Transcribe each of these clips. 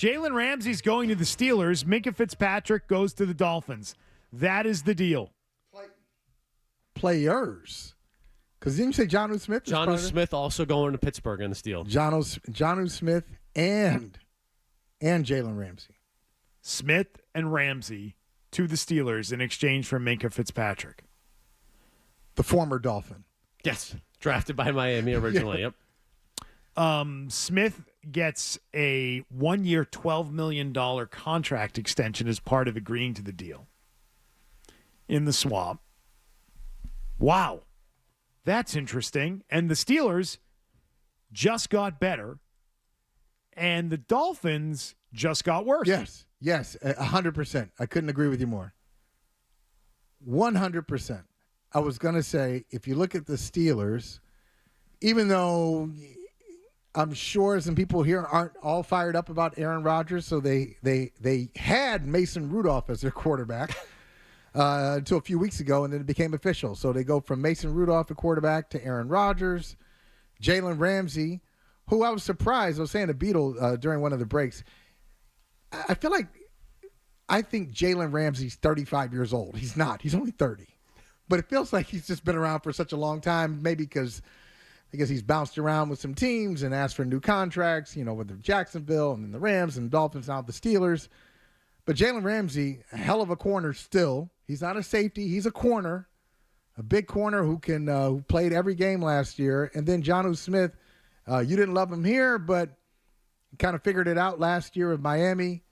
Jalen Ramsey's going to the Steelers. Minkah Fitzpatrick goes to the Dolphins. That is the deal. Players. Because didn't you say Jonnu Smith? Jonnu Smith also going to Pittsburgh in the Steel. Jonnu Smith and Jalen Ramsey. Smith and Ramsey to the Steelers in exchange for Minkah Fitzpatrick. The former Dolphin. Yes, drafted by Miami originally. Yep. Smith gets a 1-year, $12 million contract extension as part of agreeing to the deal in the swamp. Wow. That's interesting. And the Steelers just got better, and the Dolphins just got worse. Yes, 100%. I couldn't agree with you more. 100%. I was going to say, if you look at the Steelers, even though I'm sure some people here aren't all fired up about Aaron Rodgers, so they had Mason Rudolph as their quarterback until a few weeks ago, and then it became official. So they go from Mason Rudolph, a quarterback, to Aaron Rodgers, Jalen Ramsey, who I was surprised. I was saying to Beetle during one of the breaks, I think Jalen Ramsey's 35 years old. He's not. He's only 30. But it feels like he's just been around for such a long time, maybe because I guess he's bounced around with some teams and asked for new contracts, with Jacksonville and then the Rams and Dolphins, now the Steelers. But Jalen Ramsey, a hell of a corner still. He's not a safety. He's a corner, a big corner who played every game last year. And then Jonnu Smith, you didn't love him here, but kind of figured it out last year with Miami.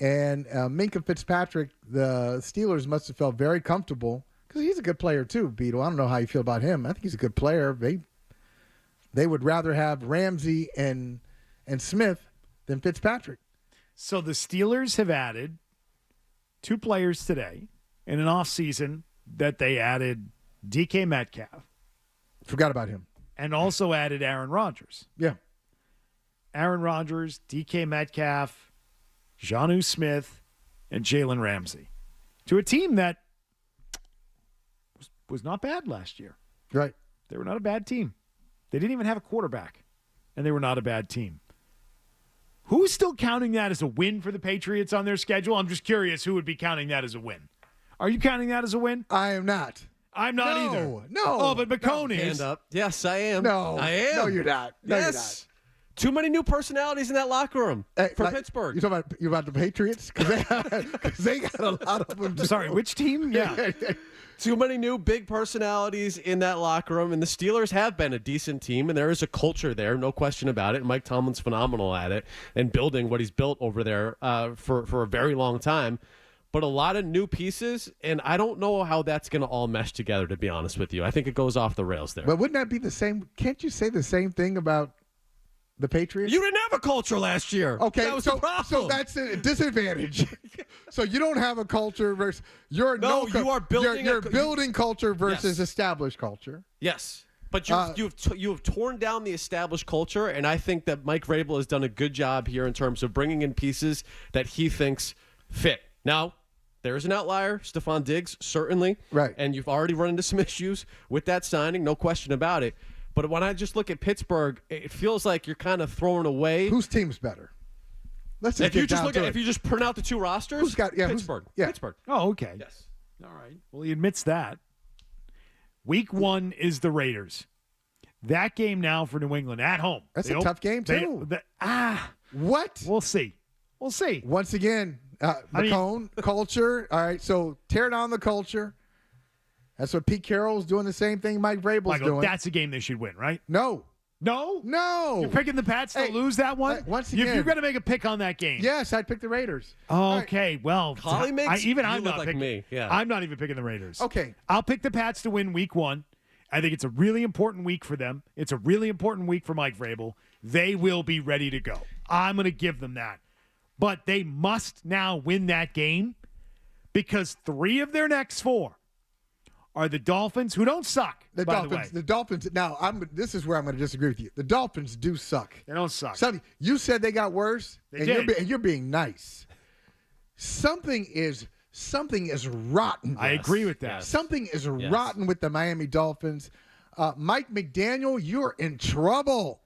And Minkah Fitzpatrick, the Steelers must have felt very comfortable because he's a good player too, Beetle. I don't know how you feel about him. I think he's a good player. They would rather have Ramsey and Smith than Fitzpatrick. So the Steelers have added 2 players today in an offseason that they added DK Metcalf. Forgot about him. And also added Aaron Rodgers. Yeah. Aaron Rodgers, DK Metcalf, Jonnu Smith, and Jalen Ramsey. To a team that was not bad last year. Right. They were not a bad team. They didn't even have a quarterback, and they were not a bad team. Who's still counting that as a win for the Patriots on their schedule? I'm just curious who would be counting that as a win. Are you counting that as a win? I am not. I'm not either. No. Oh, but McCone is. Hand up. Yes, I am. No. I am. No, you're not. No, yes. Too many new personalities in that locker room for Pittsburgh. You about the Patriots? Because they got a lot of them. Sorry, which team? Yeah. Too many new big personalities in that locker room, and the Steelers have been a decent team, and there is a culture there, no question about it. And Mike Tomlin's phenomenal at it and building what he's built over there for a very long time. But a lot of new pieces, and I don't know how that's going to all mesh together, to be honest with you. I think it goes off the rails there. But wouldn't that be the same? Can't you say the same thing about the Patriots? You didn't have a culture last year. Okay, that was the problem. So that's a disadvantage. So you don't have a culture versus you are building. You're building culture versus established culture. Yes, but you have torn down the established culture, and I think that Mike Vrabel has done a good job here in terms of bringing in pieces that he thinks fit. Now, there's an outlier, Stephon Diggs, certainly, right, and you've already run into some issues with that signing, no question about it. But when I just look at Pittsburgh, it feels like you're kind of throwing away. Whose team's better? Let's just if you just print out the 2 rosters, Pittsburgh. Pittsburgh. Oh, okay. Yes. All right. Well, he admits that. Week 1 is the Raiders. That game now for New England at home. That's a tough game too. What? We'll see. Once again, McCone, culture. All right, so tear down the culture. That's what Pete Carroll's doing, the same thing Mike Vrabel's doing. That's a game they should win, right? No. You're picking the Pats to lose that one? Once again. If you're going to make a pick on that game. Yes, I'd pick the Raiders. Okay, well. Collie makes I'm look not like picking, me. Yeah. I'm not even picking the Raiders. Okay. I'll pick the Pats to win week 1. I think it's a really important week for them. It's a really important week for Mike Vrabel. They will be ready to go. I'm going to give them that. But they must now win that game because 3 of their next 4 are the Dolphins, who don't suck, by the way. The Dolphins. Now, this is where I'm going to disagree with you. The Dolphins do suck. They don't suck. You said they got worse, They did. And you're being nice. Something is rotten. I agree with that. Something is rotten with the Miami Dolphins. Mike McDaniel, you're in trouble.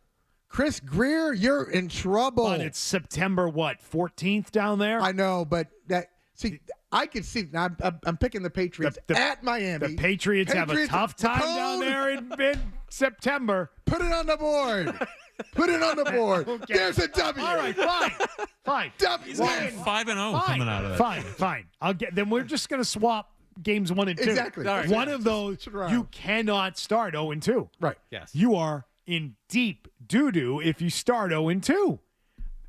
Chris Greer, you're in trouble. But it's September, 14th down there? I know, but I could see. I'm picking the Patriots at Miami. The Patriots have a tough time down there in mid-September. Put it on the board. Put it on the board. Okay. There's a W. All right, fine. W. He's getting 5-0 coming out of that. Fine. Then we're just going to swap games 1 and 2. Exactly. Right. One of those, you cannot start 0-2. Right. Yes. You are in deep doo-doo if you start 0-2.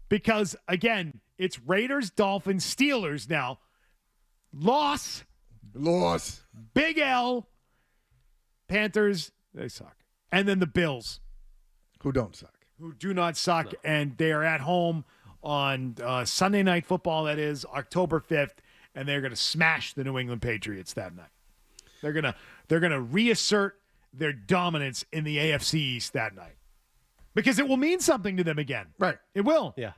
Because, again, it's Raiders, Dolphins, Steelers now. Loss. Big L. Panthers, they suck. And then the Bills. Who don't suck. Who do not suck. No. And they are at home on Sunday Night Football, that is, October 5th. And they're going to smash the New England Patriots that night. They're going to reassert their dominance in the AFC East that night. Because it will mean something to them again. Right. It will. Yeah.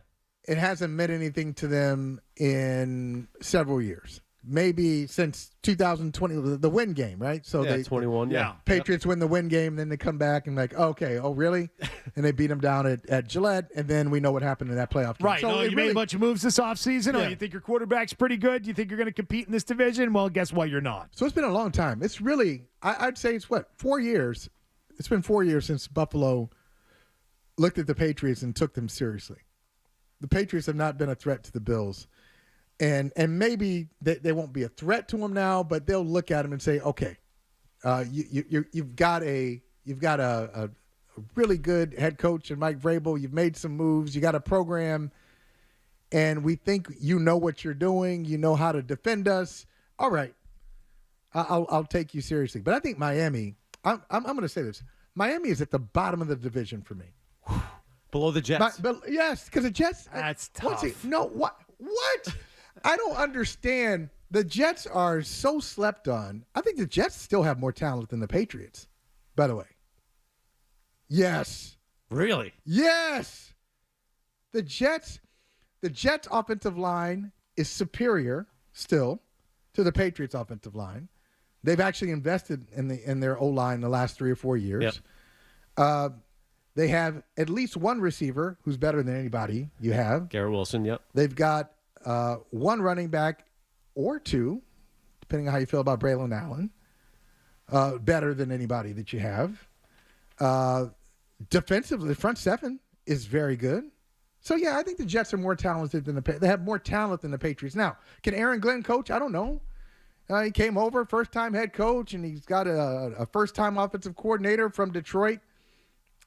It hasn't meant anything to them in several years. Maybe since 2020, the win game, right? So they 21. Yeah. Patriots win the win game, then they come back and like, okay, oh really? And they beat them down at Gillette, and then we know what happened in that playoff game. Right. So you made a bunch of moves this offseason. Yeah. Oh, you think your quarterback's pretty good? You think you're going to compete in this division? Well, guess what? You're not. So it's been a long time. It's really, I'd say it's 4 years. It's been 4 years since Buffalo looked at the Patriots and took them seriously. The Patriots have not been a threat to the Bills. And maybe they won't be a threat to them now, but they'll look at them and say, okay, you've got a really good head coach in Mike Vrabel. You've made some moves. You got a program, and we think you know what you're doing. You know how to defend us. All right, I'll take you seriously. But I think Miami. I'm going to say this. Miami is at the bottom of the division for me. Below the Jets. Yes, because the Jets. That's tough. What? I don't understand. The Jets are so slept on. I think the Jets still have more talent than the Patriots, by the way. Yes. Really? Yes. The Jets offensive line is superior still to the Patriots offensive line. They've actually invested in their O-line the last 3 or 4 years. Yep. They have at least one receiver who's better than anybody you have. Garrett Wilson, yep. They've got one running back or two, depending on how you feel about Braylon Allen, better than anybody that you have. Defensively, the front seven is very good. So, yeah, I think the Jets are more talented than they have more talent than the Patriots. Now, can Aaron Glenn coach? I don't know. He came over, first-time head coach, and he's got a first-time offensive coordinator from Detroit.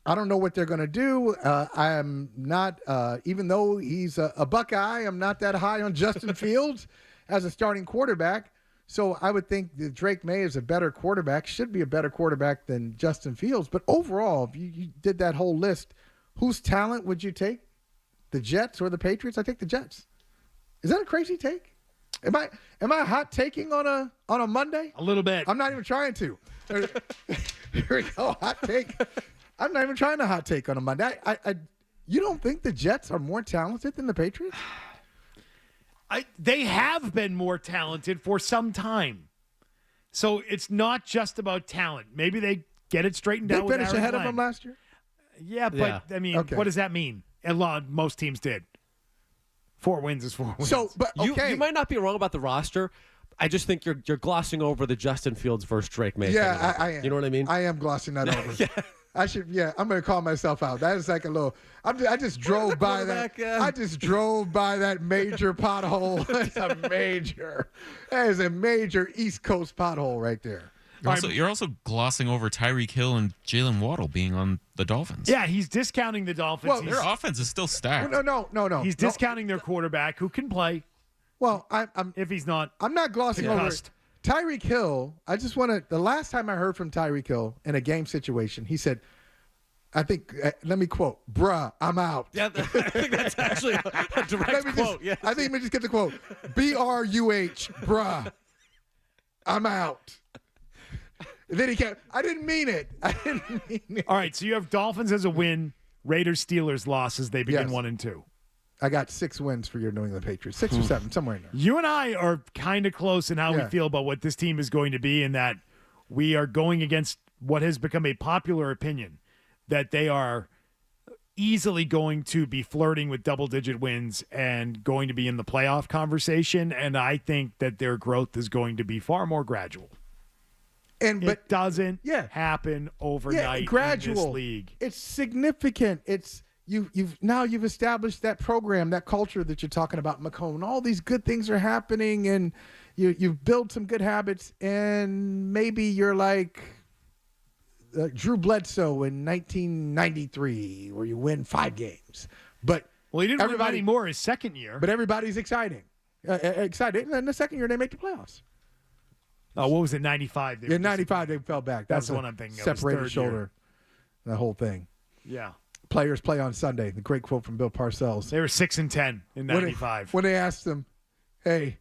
I don't know what they're going to do. I am not, even though he's a Buckeye, I'm not that high on Justin Fields as a starting quarterback. So I would think that Drake May is a better quarterback, should be a better quarterback than Justin Fields. But overall, if you did that whole list, whose talent would you take? The Jets or the Patriots? I take the Jets. Is that a crazy take? Am I hot taking on a Monday? A little bit. I'm not even trying to. Here we go, hot take. I'm not even trying to hot take on a Monday. You don't think the Jets are more talented than the Patriots? They have been more talented for some time. So it's not just about talent. Maybe they get it straightened out. They finished ahead of them last year? Yeah, but, I mean, What does that mean? Most teams did. 4 wins is 4 wins. So, but okay. You might not be wrong about the roster. I just think you're glossing over the Justin Fields versus Drake May. Yeah, I am. You know what I mean? I am glossing that over. Yeah. I should. Yeah, I'm going to call myself out. That is like a little. I just drove by that. I just drove by that major pothole. That's a major. That is a major East Coast pothole right there. You're also glossing over Tyreek Hill and Jalen Waddle being on the Dolphins. Yeah, he's discounting the Dolphins. Well, their offense is still stacked. No. He's discounting their quarterback who can play. Well, I'm if he's not. I'm not glossing over it. Tyreek Hill, I just want to, the last time I heard from Tyreek Hill in a game situation, he said, I think, let me quote, bruh, I'm out. Yeah, I think that's actually a direct quote. Yes. I think let me just get the quote. B-R-U-H, bruh, I'm out. And then he kept, I didn't mean it. All right, so you have Dolphins as a win, Raiders, Steelers losses. They begin 1 and 2. I got 6 wins for your New England Patriots. 6 or 7, somewhere in there. You and I are kind of close in how we feel about what this team is going to be, in that we are going against what has become a popular opinion, that they are easily going to be flirting with double-digit wins and going to be in the playoff conversation, and I think that their growth is going to be far more gradual. But it doesn't yeah. happen overnight gradual. in this league. It's significant. It's you've established that program, that culture that you're talking about, McCone. All these good things are happening, and you've built some good habits, and maybe you're like Drew Bledsoe in 1993, where you win 5 games. But he didn't win any more his second year. But everybody's excited. And then the second year, they make the playoffs. Oh, what was it, 95? In 95, they fell back. That's the one I'm thinking of. Separated shoulder, the whole thing. Yeah. Players play on Sunday. The great quote from Bill Parcells. They were 6-10 in 95. When they asked him, hey,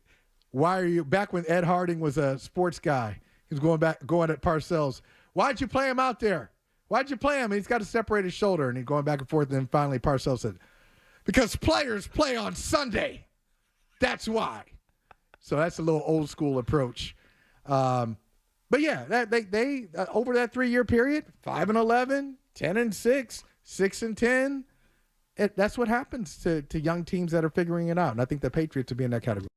why are you – back when Ed Harding was a sports guy, he was going at Parcells. Why'd you play him out there? Why'd you play him? He's got a separated shoulder. And he's going back and forth. And then finally Parcells said, because players play on Sunday. That's why. So that's a little old school approach. But yeah, they over that 3-year period, 5-11, 10-6, 6-10. That's what happens to young teams that are figuring it out. And I think the Patriots would be in that category.